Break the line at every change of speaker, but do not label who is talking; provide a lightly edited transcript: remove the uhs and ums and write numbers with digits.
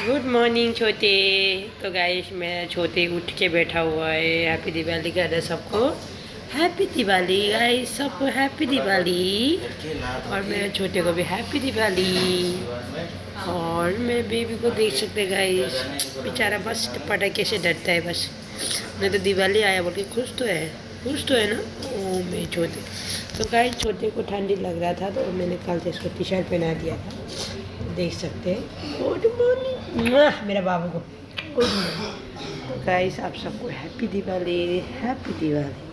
Good morning छोटे। तो guys मेरा छोटे उठ के बैठा हुआ है। हैप्पी दिवाली कह रहे सबको। हैप्पी दिवाली गाइस, सबको हैप्पी दिवाली। और मेरे छोटे को भी हैप्पी दिवाली। और मेरे बेबी को देख सकते गाइस, बेचारा बस पटाखे से डरता है बस। नहीं तो दिवाली आया बोल के खुश तो है, खुश तो है ना। ओ मेरे छोटे। तो गाइस छोटे को ठंडी लग रहा था तो मैंने कल से इसको टी शर्ट पहना दिया था, देख सकते हैं। गुड मॉर्निंग मेरा बाबू को। Good morning. तो गाइस आप सबको हैप्पी दिवाली, हैप्पी दिवाली।